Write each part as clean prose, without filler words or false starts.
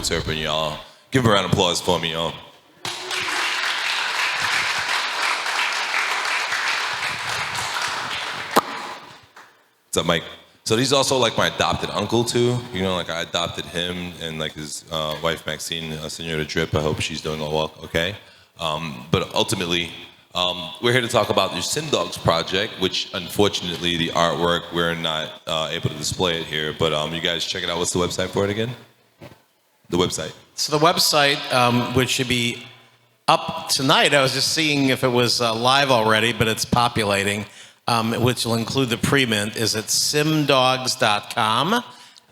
Terpin, y'all. Give him a round of applause for me, y'all. What's up, Mike? So he's also like my adopted uncle too. You know, like I adopted him and like his wife Maxine, Senora Drip. I hope she's doing all well, okay. But ultimately, we're here to talk about your Sim Dogs project, which unfortunately the artwork we're not able to display it here. But you guys check it out. What's the website for it again? The website. So the website, which should be up tonight. I was just seeing if it was live already, but it's populating. Which will include the pre-mint, is at simdogs.com,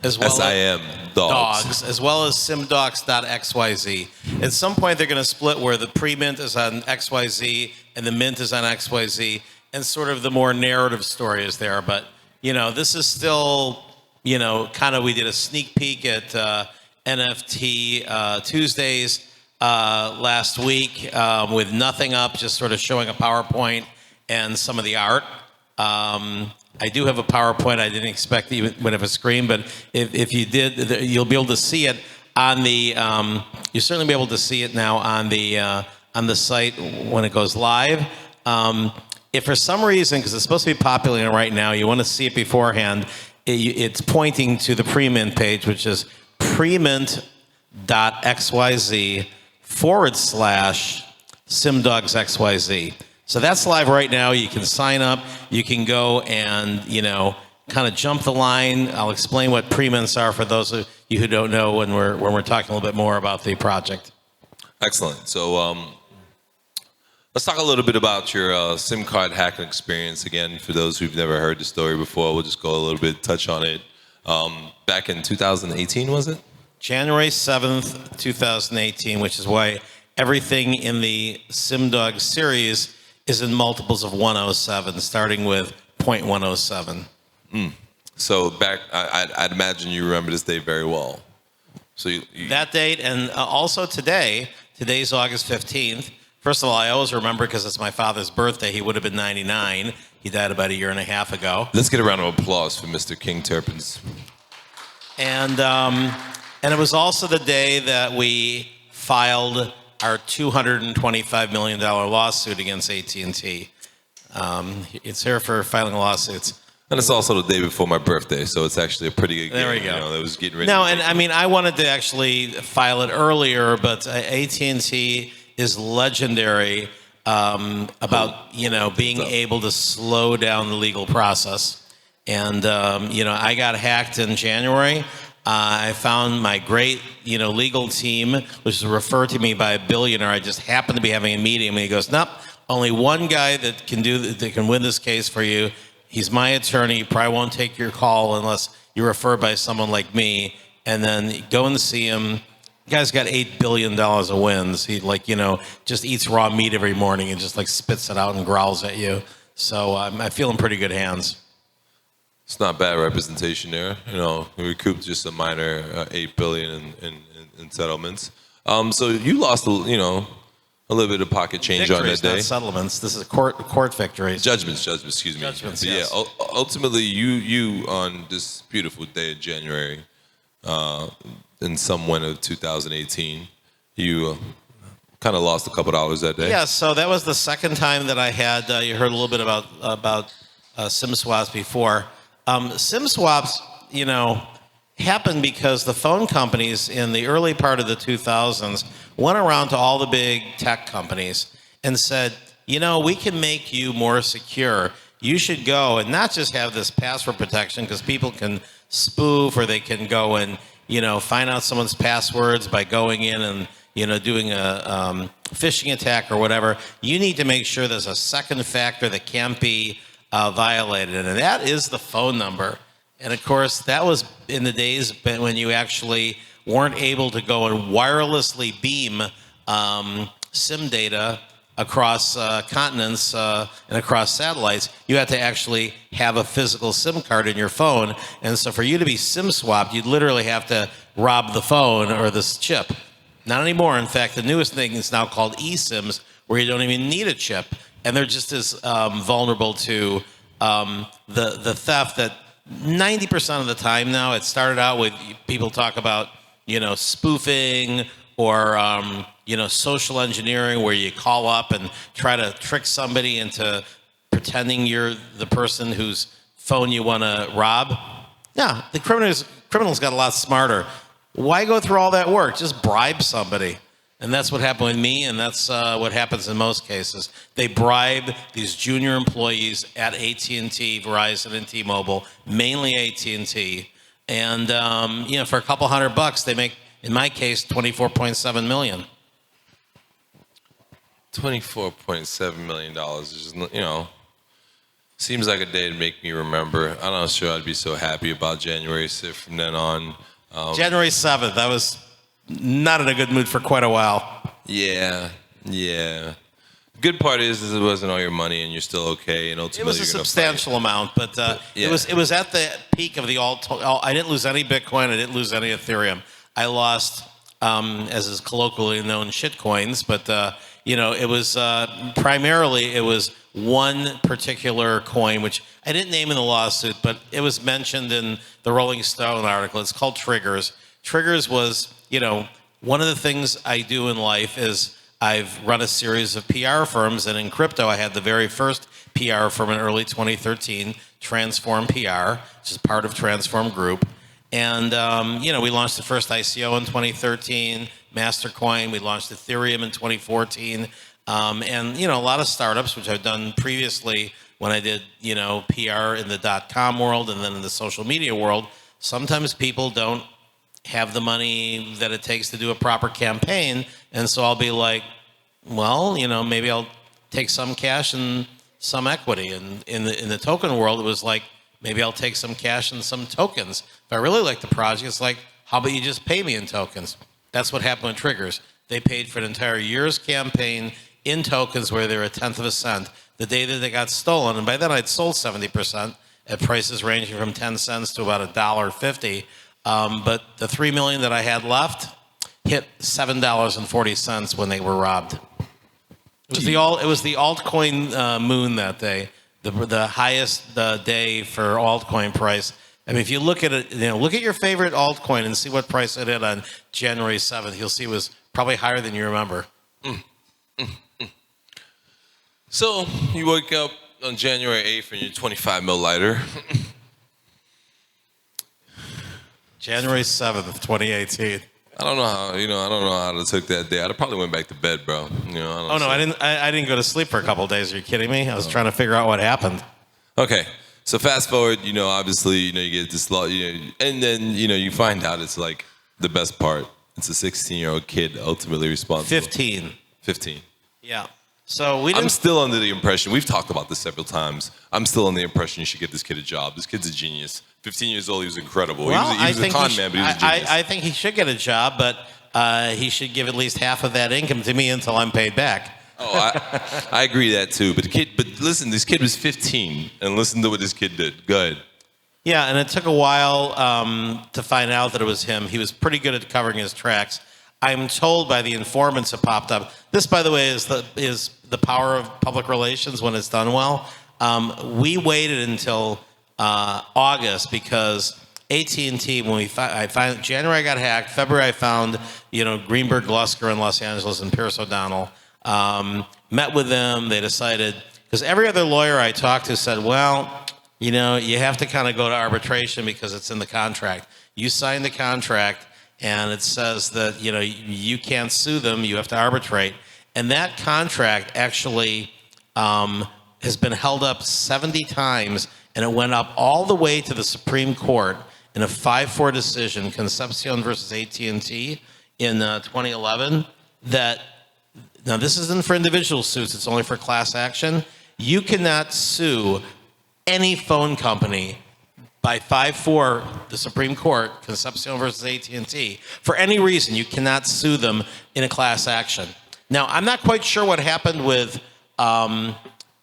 as well SIM dogs, as well as simdogs.xyz. At some point, they're going to split where the pre-mint is on XYZ and the mint is on XYZ, and sort of the more narrative story is there. But this is still, kind of. We did a sneak peek at NFT Tuesdays last week with nothing up, just sort of showing a PowerPoint and some of the art. I do have a PowerPoint. I didn't expect to even would have a screen, but if you did, you'll be able to see it on the. You'll certainly be able to see it now on the site when it goes live. If for some reason, because it's supposed to be populating right now, you want to see it beforehand, it's pointing to the pre-mint page, which is premint.xyz/simdogsxyz. So that's live right now. You can sign up. You can go and, kind of jump the line. I'll explain what pre-mints are for those of you who don't know when we're talking a little bit more about the project. Excellent. So let's talk a little bit about your SIM card hacking experience. Again, for those who've never heard the story before, we'll just go a little bit, touch on it. Back in 2018, was it? January 7th, 2018, which is why everything in the SimDog series is in multiples of 107, starting with 0.107. So back, I'd imagine you remember this day very well. So you that date, and also today's August 15th. First of all, I always remember because it's my father's birthday. He would have been 99. He died about a year and a half ago. Let's get a round of applause for Mr. King Terpins. And it was also the day that we filed our $225 million lawsuit against AT&T. It's here for filing lawsuits. And it's also the day before my birthday, so it's actually a pretty good There game. we go. That was getting ready. No, and I mean, I wanted to actually file it earlier, but AT&T is legendary about, being able to slow down the legal process. And, I got hacked in January. I found my great, legal team, which is referred to me by a billionaire. I just happened to be having a meeting, and he goes, "Nope, only one guy that can win this case for you. He's my attorney. He probably won't take your call unless you're referred by someone like me." And then go and see him. The guy's got $8 billion of wins. He just eats raw meat every morning and just spits it out and growls at you. So I feel in pretty good hands. It's not bad representation there. We recouped just a minor $8 billion in settlements. So you lost, a little bit of pocket change Victories, on that day. not settlements. This is court victories. Judgments. Excuse me. Judgments, But yes. yeah. Ultimately, you on this beautiful day of January, in some winter of 2018, you kind of lost a couple dollars that day. Yeah. So that was the second time that I had. You heard a little bit about SIM swaps before. SIM swaps, happened because the phone companies in the early part of the 2000s went around to all the big tech companies and said, we can make you more secure. You should go and not just have this password protection because people can spoof or they can go and, find out someone's passwords by going in and, doing a phishing attack or whatever. You need to make sure there's a second factor that can't be violated, and that is the phone number. And of course, that was in the days when you actually weren't able to go and wirelessly beam SIM data across continents and across satellites. You had to actually have a physical SIM card in your phone, and so for you to be SIM swapped, you'd literally have to rob the phone or this chip. Not anymore. In fact, the newest thing is now called eSIMs, where you don't even need a chip. And they're just as vulnerable to the theft that 90% of the time now. It started out with people talk about spoofing or social engineering, where you call up and try to trick somebody into pretending you're the person whose phone you want to rob. Yeah, the criminals got a lot smarter. Why go through all that work? Just bribe somebody. And that's what happened with me, and that's what happens in most cases. They bribe these junior employees at AT&T, Verizon, and T-Mobile, mainly AT&T, and for a couple $100, they make, in my case, $24.7 million. $24.7 million is just, seems like a day to make me remember. I'm not sure I'd be so happy about January 6th from then on. January 7th, I was not in a good mood for quite a while. Yeah. Good part is it wasn't all your money and you're still okay, and ultimately it was a substantial amount, but Yeah. it was at the peak of the I didn't lose any Bitcoin, I didn't lose any Ethereum. I lost, as is colloquially known, shitcoins, but it was primarily it was one particular coin, which I didn't name in the lawsuit, but it was mentioned in the Rolling Stone article. It's called Triggers. Triggers was, one of the things I do in life is I've run a series of PR firms, and in crypto, I had the very first PR firm in early 2013, Transform PR, which is part of Transform Group. And, we launched the first ICO in 2013, Mastercoin. We launched Ethereum in 2014. And, a lot of startups, which I've done previously when I did, PR in the .com world and then in the social media world. Sometimes people don't have the money that it takes to do a proper campaign. And so I'll be like, well, maybe I'll take some cash and some equity. And in the token world, it was like, maybe I'll take some cash and some tokens. If I really like the project, it's like, how about you just pay me in tokens? That's what happened with Triggers. They paid for an entire year's campaign in tokens where they were a tenth of a cent. The day that they got stolen, and by then I'd sold 70% at prices ranging from 10 cents to about $1.50. But the $3 million that I had left hit $7.40 when they were robbed. It was the altcoin moon that day, the highest day for altcoin price. I mean, if you look at it, look at your favorite altcoin and see what price it hit on January 7th. You'll see it was probably higher than you remember. So you wake up on January 8th and you're 25 mil lighter. January 7th of 2018. I don't know how, I don't know how it took that day. I'd probably went back to bed, bro. I didn't go to sleep for a couple of days. Are you kidding me? I was trying to figure out what happened. Okay. So fast forward, obviously, you get this law, and then, you find out it's like the best part. It's a 16-year-old kid ultimately responsible. 15. Yeah. So I'm still under the impression, we've talked about this several times, I'm still under the impression you should give this kid a job. This kid's a genius. 15 years old, he was incredible. Well, he was a con man, but he was a genius. I think he should get a job, but he should give at least half of that income to me until I'm paid back. Oh, I agree that too. But listen, this kid was 15, and listen to what this kid did. Go ahead. Yeah, and it took a while to find out that it was him. He was pretty good at covering his tracks. I'm told by the informants that popped up. This, by the way, is the power of public relations when it's done well. We waited until August because AT&T, when I found January I got hacked. February I found Greenberg, Glusker in Los Angeles and Pierce O'Donnell. Met with them. They decided, because every other lawyer I talked to said, well, you have to kind of go to arbitration because it's in the contract. You signed the contract and it says that you can't sue them. You have to arbitrate. And that contract actually has been held up 70 times, and it went up all the way to the Supreme Court in a 5-4 decision, Concepcion versus AT&T in 2011. Now this isn't for individual suits; it's only for class action. You cannot sue any phone company by 5-4, the Supreme Court, Concepcion versus AT&T, for any reason. You cannot sue them in a class action. Now, I'm not quite sure what happened with,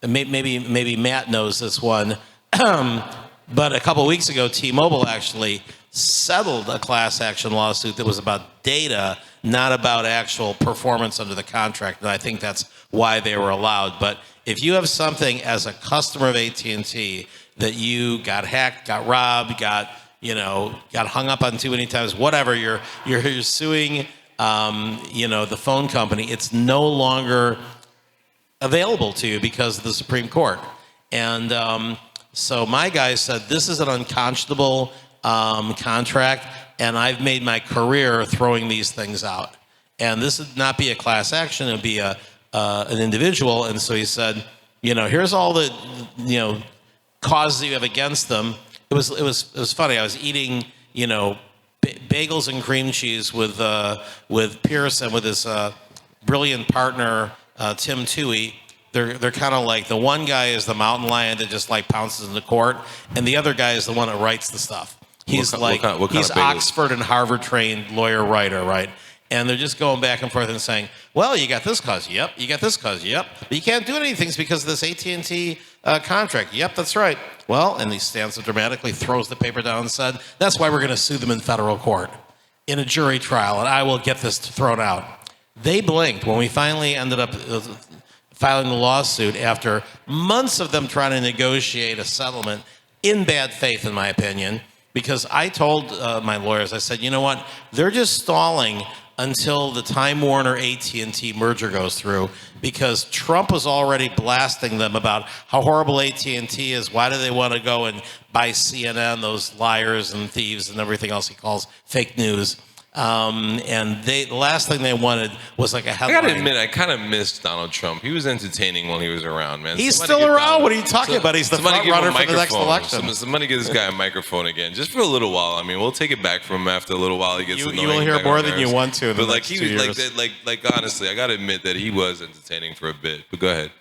maybe Matt knows this one, but a couple weeks ago, T-Mobile actually settled a class action lawsuit that was about data, not about actual performance under the contract, and I think that's why they were allowed. But if you have something as a customer of AT&T that you got hacked, got robbed, got got hung up on too many times, whatever, you're suing, the phone company, it's no longer available to you because of the Supreme Court. And so my guy said, this is an unconscionable contract, and I've made my career throwing these things out. And this would not be a class action, it would be an individual. And so he said, here's all the, causes you have against them. It was funny. I was eating, bagels and cream cheese with Pierce and with his brilliant partner, Tim Toohey. They're kind of like, the one guy is the mountain lion that just like pounces into court, and the other guy is the one that writes the stuff. He's what kind of Oxford and Harvard trained lawyer writer, right? And they're just going back and forth and saying, well, you got this cause, yep. You got this cause, yep. But you can't do anything because of this AT&T contract. Yep, that's right. Well, and he stands up dramatically, throws the paper down and said, that's why we're going to sue them in federal court in a jury trial, and I will get this thrown out. They blinked when we finally ended up filing the lawsuit after months of them trying to negotiate a settlement in bad faith, in my opinion, because I told my lawyers, I said, you know what, they're just stalling until the Time Warner AT&T merger goes through, because Trump was already blasting them about how horrible AT&T is. Why do they want to go and buy CNN, those liars and thieves and everything else he calls fake news? And the last thing they wanted was like a headline. I gotta admit, I kind of missed Donald Trump. He was entertaining when he was around, man. He's still around. What are you talking about? He's the front runner for the next election. Somebody give this guy a microphone again, just for a little while. I mean, we'll take it back from him after a little while. He gets annoying. You will hear more than you want to. But like he was like honestly, I gotta admit that he was entertaining for a bit. But go ahead.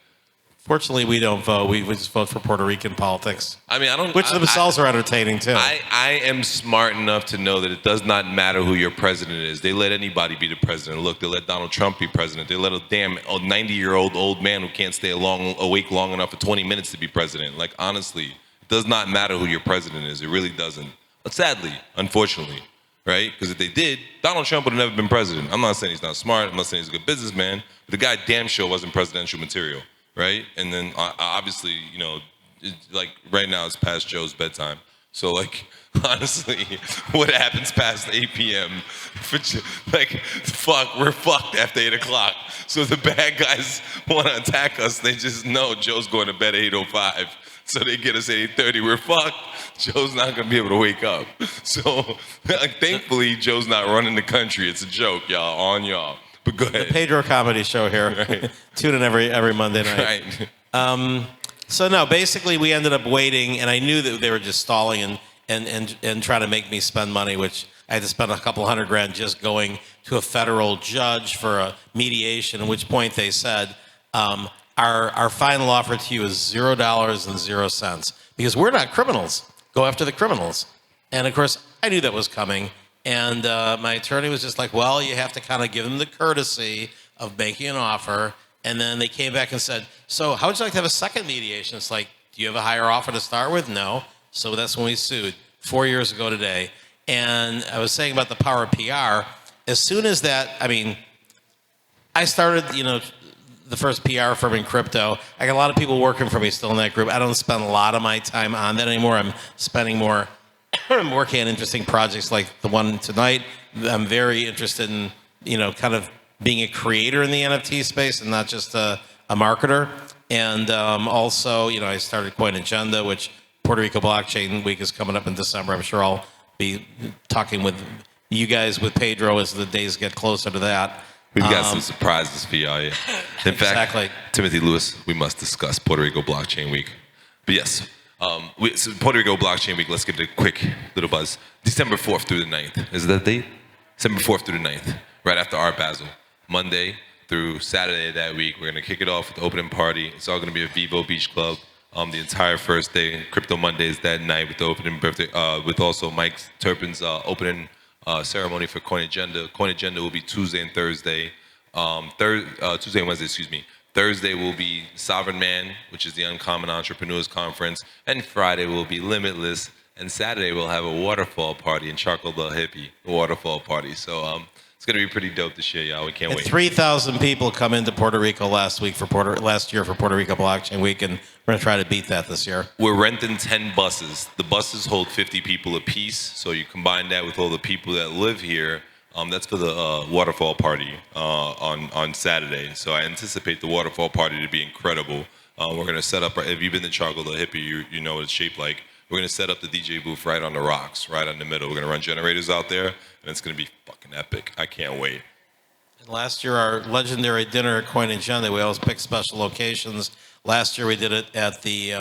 Fortunately, we don't vote. We just vote for Puerto Rican politics. I mean, which themselves are entertaining too. I am smart enough to know that it does not matter who your president is. They let anybody be the president. Look, they let Donald Trump be president. They let a damn 90-year-old old man who can't stay awake long enough for 20 minutes to be president. Like, honestly, it does not matter who your president is. It really doesn't. But sadly, unfortunately, right? Because if they did, Donald Trump would have never been president. I'm not saying he's not smart. I'm not saying he's a good businessman. But the guy damn sure wasn't presidential material. Right? And then obviously, like right now it's past Joe's bedtime. So like, honestly, what happens past 8 p.m. We're fucked after 8 o'clock. So the bad guys want to attack us. They just know Joe's going to bed at 8:05. So they get us at 8:30. We're fucked. Joe's not going to be able to wake up. So thankfully, Joe's not running the country. It's a joke, y'all, on y'all. But go ahead. The Pedro comedy show here. Right. Tune in every Monday night. Right. So no, basically we ended up waiting, and I knew that they were just stalling and trying to make me spend money, which I had to spend a couple $100,000 just going to a federal judge for a mediation. At which point they said, our final offer to you is $0.00 because we're not criminals. Go after the criminals. And of course, I knew that was coming. And my attorney was just like, well, you have to kind of give them the courtesy of making an offer. And then they came back and said, so how would you like to have a second mediation? It's like, do you have a higher offer to start with? No. So that's when we sued 4 years ago today. And I was saying about the power of PR. As soon as that, I started, the first PR firm in crypto. I got a lot of people working for me still in that group. I don't spend a lot of my time on that anymore. I'm spending more I'm working on interesting projects like the one tonight. I'm very interested in, kind of being a creator in the NFT space and not just a marketer. And also, I started Coin Agenda, which Puerto Rico Blockchain Week is coming up in December. I'm sure I'll be talking with you guys, with Pedro, as the days get closer to that. We've got some surprises for y'all. Yeah. In fact, Timothy Lewis, we must discuss Puerto Rico Blockchain Week. But yes. So Puerto Rico Blockchain Week, let's give it a quick little buzz. December 4th through the 9th. Is that date? December 4th through the 9th, right after Art Basel. Monday through Saturday of that week, we're going to kick it off with the opening party. It's all going to be at Vivo Beach Club the entire first day. Crypto Mondays that night with the opening birthday, with also Mike Terpin's opening ceremony for Coin Agenda. Coin Agenda will be Tuesday and Thursday. Tuesday and Wednesday, excuse me. Thursday will be Sovereign Man, which is the Uncommon Entrepreneurs Conference, and Friday will be Limitless, and Saturday we'll have a waterfall party in Charcoal the Hippie, a waterfall party. So It's gonna be pretty dope this year, y'all. We can't And wait. 3,000 people come into Puerto Rico last year for Puerto Rico Blockchain Week, and we're gonna try to beat that this year. We're renting 10 buses. The buses hold 50 people apiece. So you combine that with all the people that live here. That's for the waterfall party on Saturday. So I anticipate the waterfall party to be incredible. We're gonna set up. If you've been to Chargle the Hippie, you know what it's shaped like. We're gonna set up the DJ booth right on the rocks, right in the middle. We're gonna run generators out there, and it's gonna be fucking epic. I can't wait. And last year, our legendary dinner at Coin and Agenda, we always pick special locations. Last year, we did it at the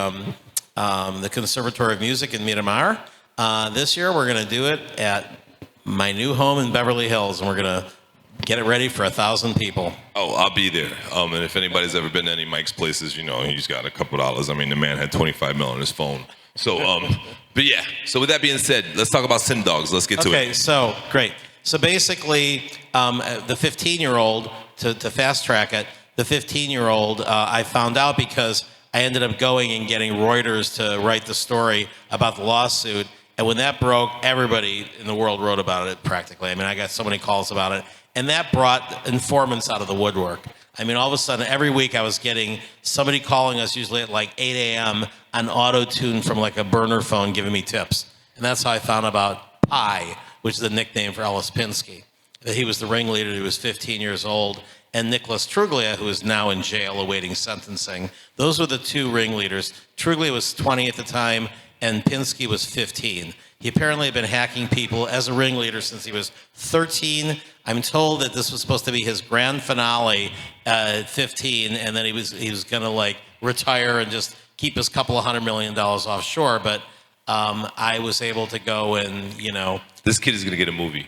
Conservatory of Music in Miramar. This year, we're going to do it at my new home in Beverly Hills, and we're going to get it ready for 1,000 people. Oh, I'll be there. And if anybody's ever been to any Mike's places, you know he's got a couple dollars. I mean, the man had 25 mil on his phone. So, but yeah. So with that being said, let's talk about Sim Dogs. Let's get to it. Okay, so great. So basically, the 15-year-old, to fast track it, the 15-year-old, I found out because I ended up going and getting Reuters to write the story about the lawsuit. And when that broke, everybody in the world wrote about it practically. I mean, I got so many calls about it. And that brought informants out of the woodwork. I mean, all of a sudden, every week I was getting somebody calling us, usually at like 8 a.m., on auto-tune from like a burner phone giving me tips. And that's how I found about Pi, which is the nickname for Ellis Pinsky. That he was the ringleader, he was 15 years old, and Nicholas Truglia, who is now in jail awaiting sentencing. Those were the two ringleaders. Truglia was 20 at the time, and Pinsky was 15. He apparently had been hacking people as a ringleader since he was 13. I'm told that this was supposed to be his grand finale at 15, and then he was going to like retire and just keep his couple of $100 million offshore. But I was able to go and, you know. This kid is going to get a movie.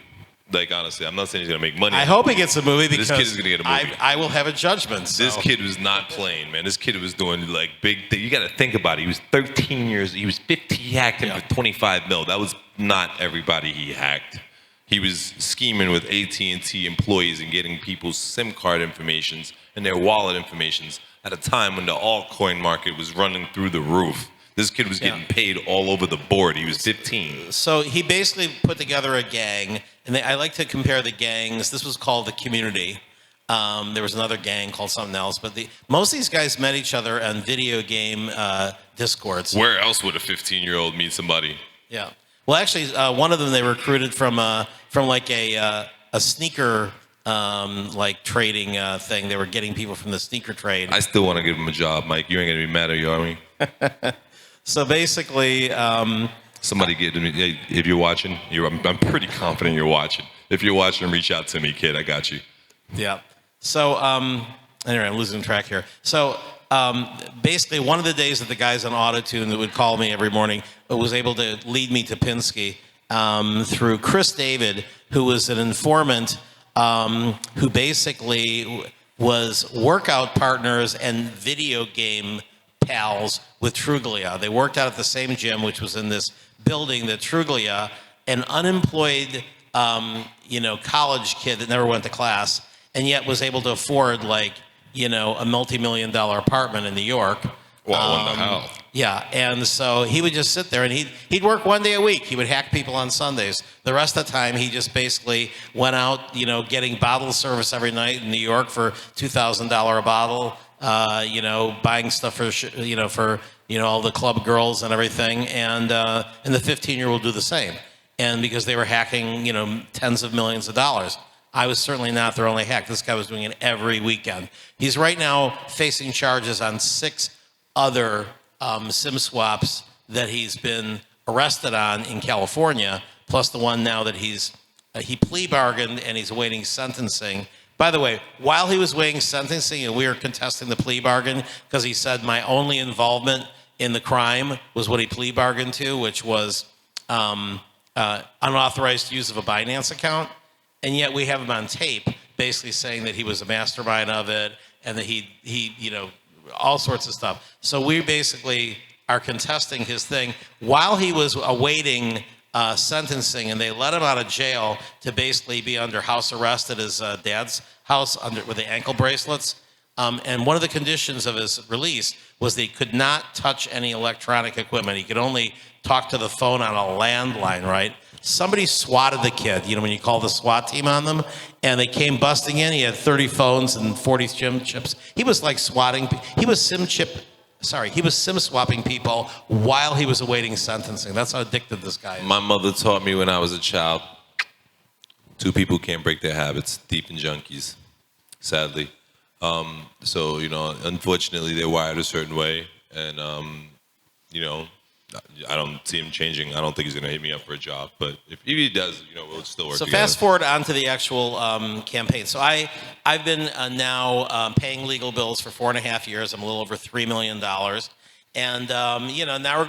Like, honestly, I'm not saying he's going to make money. I hope he gets a movie because this kid is going to get a movie. I will have a judgment. So. This kid was not playing, man. This kid was doing like big things. You got to think about it. He was 13 years. He was 15. He hacked him for 25 mil. That was not everybody he hacked. He was scheming with AT&T employees and getting people's SIM card informations and their wallet informations at a time when the altcoin market was running through the roof. This kid was getting paid all over the board. He was 15. So he basically put together a gang, and I like to compare the gangs. This was called the Community. There was another gang called something else, but most of these guys met each other on video game discords. Where else would a 15-year-old meet somebody? Yeah. Well, actually, one of them they recruited from like a sneaker like trading thing. They were getting people from the sneaker trade. I still want to give him a job, Mike. You ain't gonna be mad at you, are we? So basically, somebody get me. If you're watching, I'm pretty confident you're watching. If you're watching, reach out to me, kid. I got you. Yeah. So anyway, I'm losing track here. So basically, one of the days that the guys on Autotune that would call me every morning was able to lead me to Pinsky through Chris David, who was an informant who basically was workout partners and video game pals with Truglia. They worked out at the same gym, which was in this building that Truglia, an unemployed college kid that never went to class, and yet was able to afford a multi-million-dollar apartment in New York. Well, what the hell? Yeah, and so he would just sit there and he'd work one day a week. He would hack people on Sundays. The rest of the time, he just basically went out, getting bottle service every night in New York for $2,000 a bottle. Buying stuff for all the club girls and everything, and the 15-year-old will do the same. And because they were hacking, tens of millions of dollars. I was certainly not their only hack. This guy was doing it every weekend. He's right now facing charges on 6 other SIM swaps that he's been arrested on in California, plus the one now that he plea bargained and he's awaiting sentencing. By the way, while he was waiting sentencing and we were contesting the plea bargain, because he said my only involvement in the crime was what he plea bargained to, which was unauthorized use of a Binance account. And yet we have him on tape basically saying that he was a mastermind of it and that he all sorts of stuff. So we basically are contesting his thing while he was awaiting sentencing, and they let him out of jail to basically be under house arrest at his dad's house with the ankle bracelets. And one of the conditions of his release was that he could not touch any electronic equipment. He could only talk to the phone on a landline, right? somebody swatted the kid, when you call the SWAT team on them, and they came busting in. He had 30 phones and 40 SIM chips. He was like swatting, he was SIM swapping people while he was awaiting sentencing. That's how addicted this guy is. My mother taught me when I was a child, two people can't break their habits, thief and junkies, sadly. So, unfortunately, they're wired a certain way, and, I don't see him changing. I don't think he's going to hit me up for a job, but if he does, we'll still work So together. fast forward on to the actual campaign. So I've been now paying legal bills for 4.5 years. I'm a little over $3 million. And, now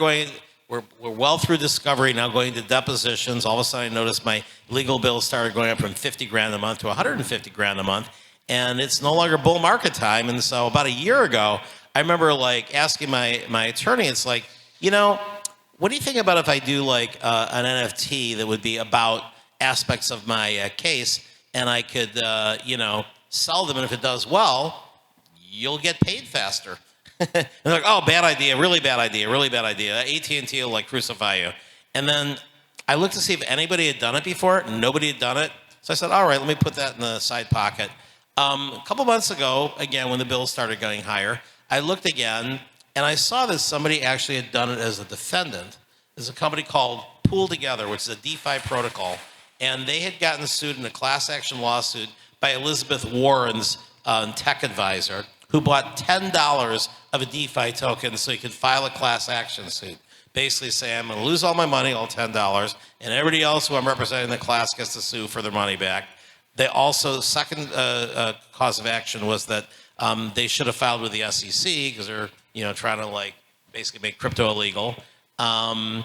we're well through discovery, now going to depositions. All of a sudden I noticed my legal bills started going up from 50 grand a month to 150 grand a month. And it's no longer bull market time. And so about a year ago, I remember asking my attorney, it's like, what do you think about if I do an NFT that would be about aspects of my case, and I could, sell them, and if it does well, you'll get paid faster. And they're like, oh, bad idea, really bad idea, really bad idea. AT&T will crucify you. And then I looked to see if anybody had done it before. Nobody had done it. So I said, all right, let me put that in the side pocket. A couple months ago, again, when the bills started going higher, I looked again, and I saw that somebody actually had done it as a defendant. There's a company called Pool Together, which is a DeFi protocol, and they had gotten sued in a class action lawsuit by Elizabeth Warren's tech advisor, who bought $10 of a DeFi token so he could file a class action suit. Basically say, I'm going to lose all my money, all $10, and everybody else who I'm representing in the class gets to sue for their money back. They also, second cause of action was that they should have filed with the SEC because they're trying to basically make crypto illegal. And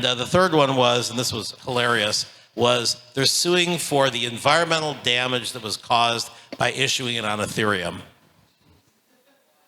the third one was, and this was hilarious, was they're suing for the environmental damage that was caused by issuing it on Ethereum.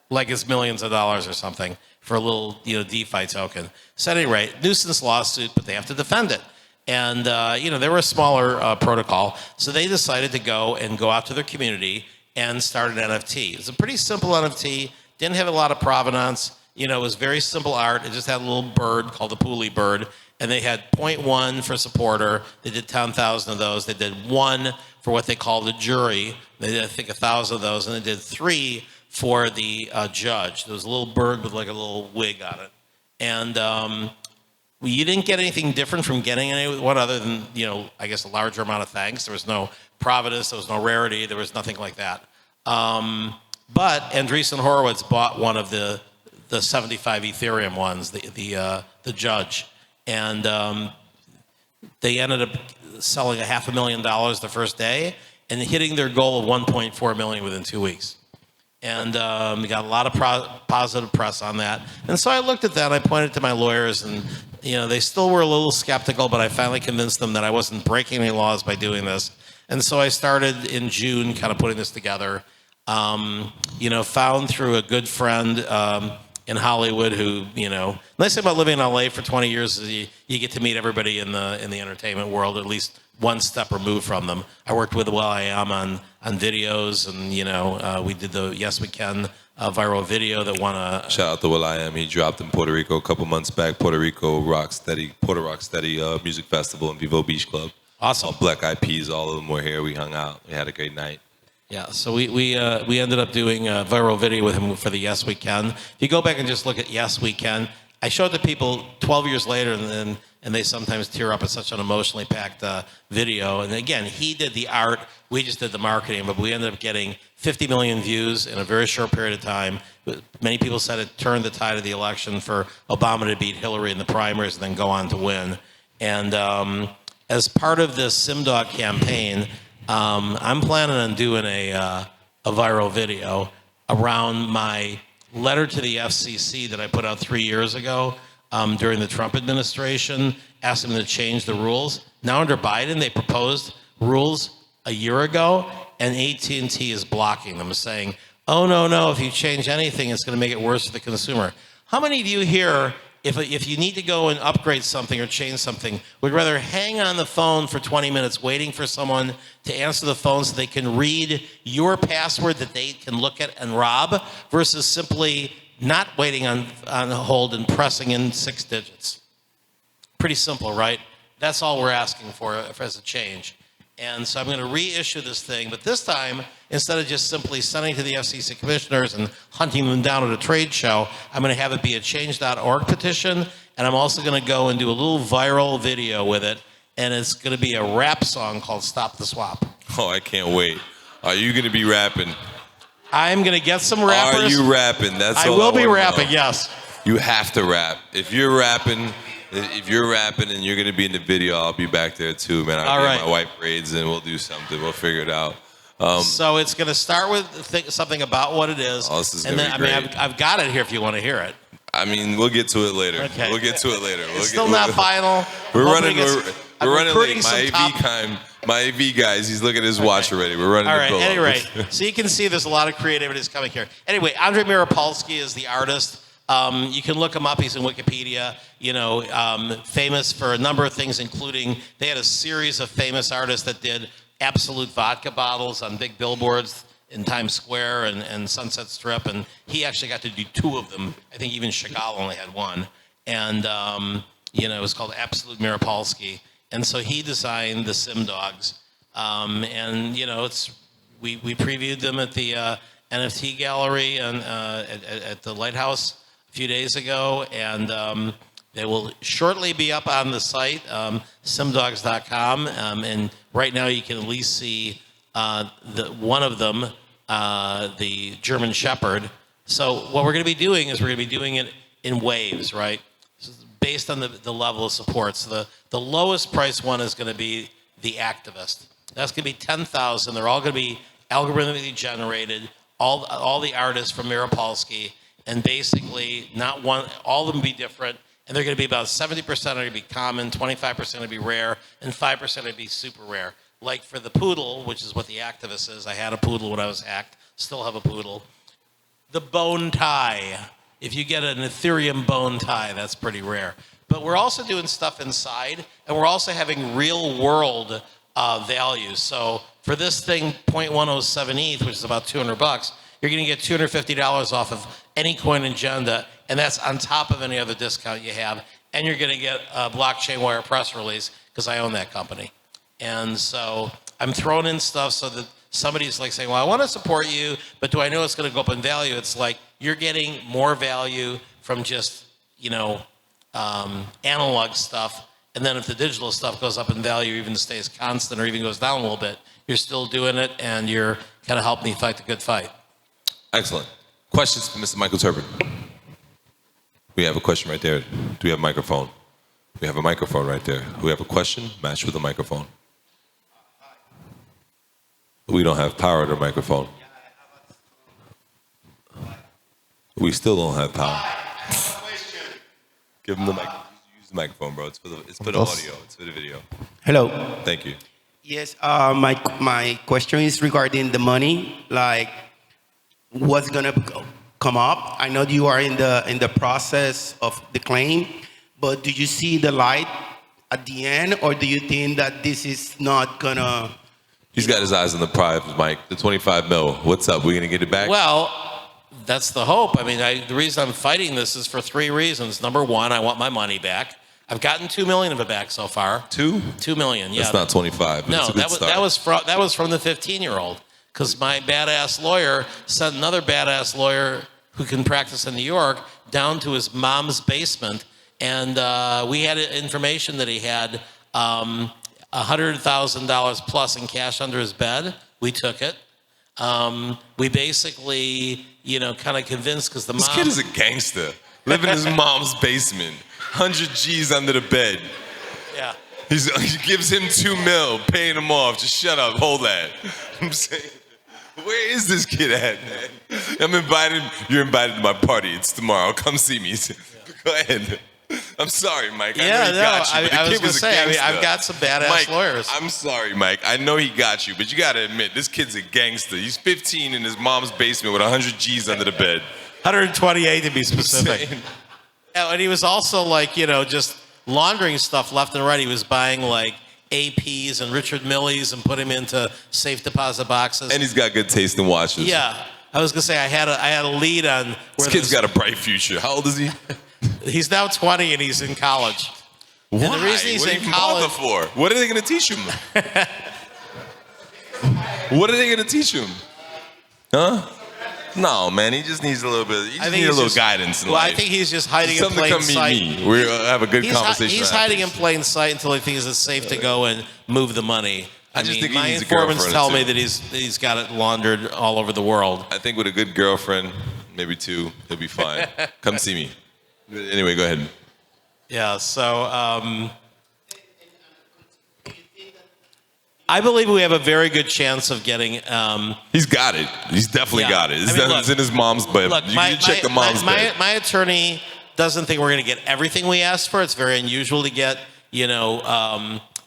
Like it's millions of dollars or something for a little DeFi token. So at any rate, nuisance lawsuit, but they have to defend it. And they were a smaller protocol, so they decided to go out to their community and start an NFT. It was a pretty simple NFT, didn't have a lot of provenance. It was very simple art. It just had a little bird called the Pooly bird, and they had 0.1 for supporter. They did 10,000 of those. They did 1 for what they call the jury. They did, I think, 1,000 of those, and they did 3 for the judge. There was a little bird with a little wig on it. And you didn't get anything different from getting anyone other than, I guess a larger amount of thanks. There was no provenance, there was no rarity, there was nothing like that. But Andreessen Horowitz bought one of the 75 Ethereum ones, the judge, and they ended up selling $500,000 the first day and hitting their goal of 1.4 million within 2 weeks. And we got a lot of positive press on that. And so I looked at that, I pointed to my lawyers, and they still were a little skeptical, but I finally convinced them that I wasn't breaking any laws by doing this. And so I started in June kind of putting this together. Found through a good friend in Hollywood who, nice thing about living in LA for 20 years is you get to meet everybody in the entertainment world, at least one step removed from them. I worked with will.i.am on videos, and we did the Yes We Can viral video that won a... Shout out to will.i.am. He dropped in Puerto Rico a couple months back. Puerto Rock Steady Music Festival in Vivo Beach Club. Awesome. All Black Eyed Peas, all of them were here. We hung out. We had a great night. Yeah, so we ended up doing a viral video with him for the Yes We Can. If you go back and just look at Yes We Can, I showed it to people 12 years later, and they sometimes tear up at such an emotionally packed video. And again, he did the art, we just did the marketing, but we ended up getting 50 million views in a very short period of time. Many people said it turned the tide of the election for Obama to beat Hillary in the primaries and then go on to win. And as part of this SimDog campaign, I'm planning on doing a viral video around my letter to the FCC that I put out 3 years ago during the Trump administration, asking them to change the rules. Now under Biden, they proposed rules a year ago, and AT&T is blocking them, saying, oh, no, if you change anything, it's going to make it worse for the consumer. How many of you here, if you need to go and upgrade something or change something, would rather hang on the phone for 20 minutes waiting for someone to answer the phone so they can read your password that they can look at and rob, versus simply not waiting on hold and pressing in 6 digits? Pretty simple, right? That's all we're asking for as a change. And so I'm going to reissue this thing, but this time, instead of just simply sending to the FCC commissioners and hunting them down at a trade show, I'm going to have it be a change.org petition, and I'm also going to go and do a little viral video with it, and it's going to be a rap song called Stop the Swap. Oh, I can't wait. Are you going to be rapping? I'm going to get some rappers. Are you rapping? That's I all will be wanna rapping, know. yes. You have to rap. If you're rapping and you're going to be in the video, I'll be back there too, man. I'll get my white braids and we'll do something. We'll figure it out. So it's going to start with something about what it is. Oh, this is and gonna then, be I mean, great. I've got it here if you want to hear it. I mean, we'll get to it later. Okay. We'll get to it later. It's still not final. We're I'm running. hoping We're running recruiting late. some top- My AV guys. He's looking at his watch already. We're running. All the right, bill at any up. rate, so you can see there's a lot of creativity is coming here. Anyway, Andrei Mirapolsky is the artist. You can look him up. He's in Wikipedia. You know, famous for a number of things, including they had a series of famous artists that did Absolute vodka bottles on big billboards in Times Square and Sunset Strip, and he actually got to do 2 of them. I think even Chagall only had 1. And, you know, it was called Absolute Mirapolsky. And so he designed the Sim Dogs. And, you know, we previewed them at the NFT gallery and at the Lighthouse a few days ago. And they will shortly be up on the site, simdogs.com. And right now you can at least see one of them, the German Shepherd. So what we're going to be doing is we're going to be doing it in waves, right? So based on the level of support. So the lowest price one is going to be the Activist. That's going to be $10,000. They're all going to be algorithmically generated. All the artists from Mirapolsky, and basically not one. All of them be different. And they're going to be about 70% are going to be common, 25% are going to be rare, and 5% are going to be super rare. Like for the poodle, which is what the Activist is. I had a poodle when I was hacked. Still have a poodle. The bone tie. If you get an Ethereum bone tie, that's pretty rare. But we're also doing stuff inside, and we're also having real world values. So for this thing, 0.107 ETH, which is about $200, you're going to get $250 off of any coin agenda, and that's on top of any other discount you have. And you're going to get a blockchain wire press release because I own that company. And so I'm throwing in stuff so that somebody's like saying, well, I want to support you, but do I know it's going to go up in value? It's like you're getting more value from just, you know, analog stuff. And then if the digital stuff goes up in value, even stays constant or even goes down a little bit, you're still doing it and you're kind of helping me fight the good fight. Excellent. Questions for Mr. Michael Terpin? We have a question right there. Do we have a microphone? We have a microphone right there. Do we have a question? Match with a microphone. We don't have power to the microphone. We still don't have power. Give him the mic. Use the microphone, bro. It's for the audio. It's for the video. Hello. Thank you. Yes, my question is regarding the money. Like, what's gonna come up? I know you are in the process of the claim, but do you see the light at the end, or do you think that this is not gonna? He's got his eyes on the prize, Mike. The 25 mil. What's up? We gonna get it back? Well, that's the hope. I mean, the reason I'm fighting this is for 3 reasons. Number one, I want my money back. I've gotten $2 million of it back so far. 2? $2 million. Yeah. That's not 25. But No, it's a good start. that was from the 15-year-old. Because my badass lawyer sent another badass lawyer who can practice in New York down to his mom's basement, and we had information that he had $100,000 plus in cash under his bed. We took it. We basically, you know, kind of convinced because the mom. This kid is a gangster. Living in his mom's basement. 100 G's under the bed. Yeah. He gives him 2 mil, paying him off. Just shut up. Hold that. I'm saying, where is this kid at, man? I'm invited. You're invited to my party. It's tomorrow. Come see me. Go ahead. I'm sorry, Mike. I know he got you, but the I was kid going to was a say, gangster. I've got some badass Mike, lawyers. I'm sorry, Mike. I know he got you, but you got to admit, this kid's a gangster. He's 15 in his mom's basement with 100 G's under the bed. 128 to be specific. And he was also like, you know, just laundering stuff left and right. He was buying like APs and Richard Milles and put him into safe deposit boxes. And he's got good taste in watches. Yeah. I was going to say, I had a lead on where This kid's got a bright future. How old is he? He's now 20 and he's in college. Why? And the reason he's what in do you college bother for? What are they going to teach him? What are they going to teach him? Huh? No, man. He just needs a little bit. He just needs a little guidance in life. I think he's just hiding in Something plain to come sight. meet me. We have a good conversation. He's hiding in plain sight until he thinks it's safe to go and move the money. I just think he my needs a informants girlfriend tell or me two. that he's got it laundered all over the world. I think with a good girlfriend, maybe 2, he'll be fine. Come see me. Anyway, go ahead. Yeah. So I believe we have a very good chance of getting. He's got it. He's definitely got it. It's in his mom's bed. Look, you check the mom's bed. My attorney doesn't think we're going to get everything we asked for. It's very unusual to get,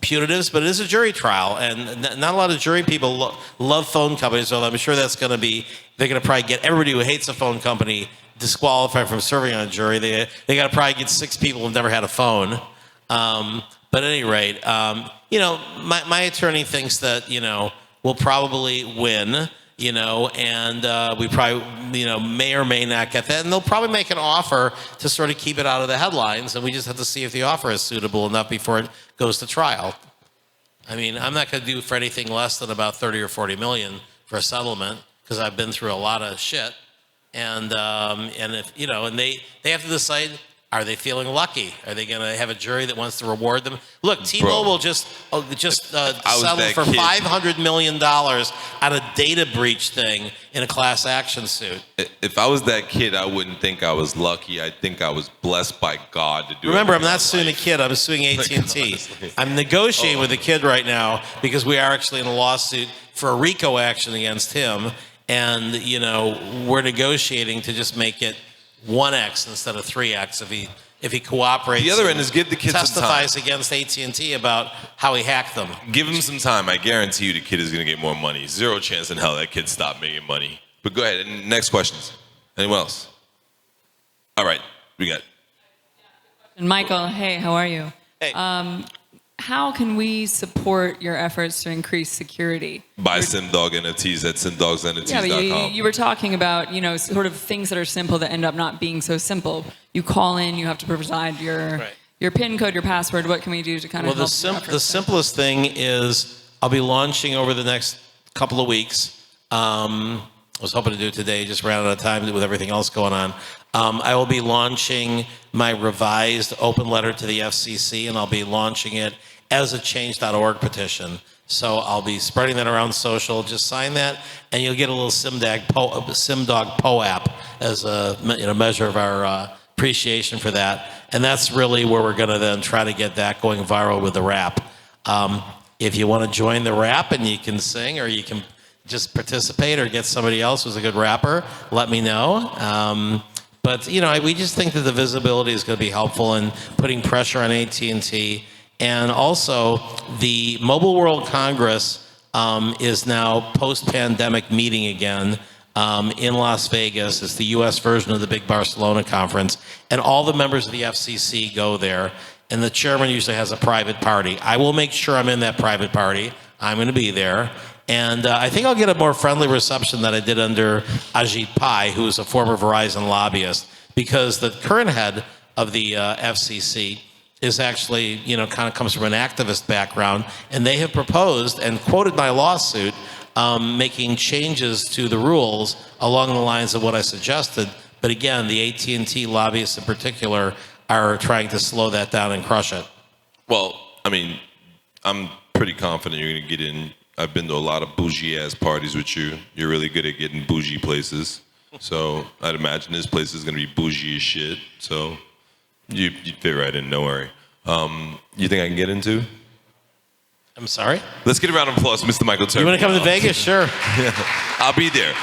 punitives, but it is a jury trial, and not a lot of jury people love phone companies, so I'm sure that's going to be, they're going to probably get everybody who hates a phone company disqualified from serving on a jury. They got to probably get 6 people who've never had a phone. But at any rate, my attorney thinks that, we'll probably win, and we probably, may or may not get that. And they'll probably make an offer to sort of keep it out of the headlines. And we just have to see if the offer is suitable enough before it goes to trial. I mean, I'm not going to do for anything less than about 30 or 40 million for a settlement because I've been through a lot of shit. And if, and they have to decide, are they feeling lucky? Are they going to have a jury that wants to reward them? Look, T-Mobile just settled for $500 million on a data breach thing in a class action suit. If I was that kid, I wouldn't think I was lucky. I'd think I was blessed by God to do it. Remember, I'm not suing a kid. I'm suing AT&T. I'm negotiating with a kid right now because we are actually in a lawsuit for a RICO action against him. And, we're negotiating to just make it 1x instead of 3x if he cooperates. The other end is give the kid some time. Testifies against AT&T about how he hacked them. Give him some time. I guarantee you the kid is going to get more money. 0 chance in hell that kid stopped making money. But go ahead. Next questions. Anyone else? All right. We got. And Michael, hey, how are you? Hey. How can we support your efforts to increase security? Buy SimDog NFTs at SimDogsNFTs.com. Yeah, but you were talking about, sort of things that are simple that end up not being so simple. You call in, you have to provide your PIN code, your password. What can we do to kind of help? The simplest thing is I'll be launching over the next couple of weeks. I was hoping to do it today, just ran out of time with everything else going on. I will be launching my revised open letter to the FCC, and I'll be launching it as a change.org petition. So I'll be spreading that around social. Just sign that, and you'll get a little SimDog Poe app as a measure of our appreciation for that. And that's really where we're going to then try to get that going viral with the rap. If you want to join the rap and you can sing, or you can just participate or get somebody else who's a good rapper, let me know. But we just think that the visibility is going to be helpful in putting pressure on AT&T. And also, the Mobile World Congress is now post-pandemic meeting again in Las Vegas. It's the U.S. version of the big Barcelona conference. And all the members of the FCC go there. And the chairman usually has a private party. I will make sure I'm in that private party. I'm going to be there. And I think I'll get a more friendly reception than I did under Ajit Pai, who is a former Verizon lobbyist, because the current head of the FCC is actually, kind of comes from an activist background, and they have proposed and quoted my lawsuit making changes to the rules along the lines of what I suggested. But again, the AT&T lobbyists in particular are trying to slow that down and crush it. Well, I mean, I'm pretty confident you're going to get in. I've been to a lot of bougie-ass parties with you. You're really good at getting bougie places. So I'd imagine this place is going to be bougie as shit. So you fit right in, don't worry. You think I can get into? I'm sorry? Let's get a round of applause, Mr. Michael Terpin. You want to come to Vegas? Sure. I'll be there.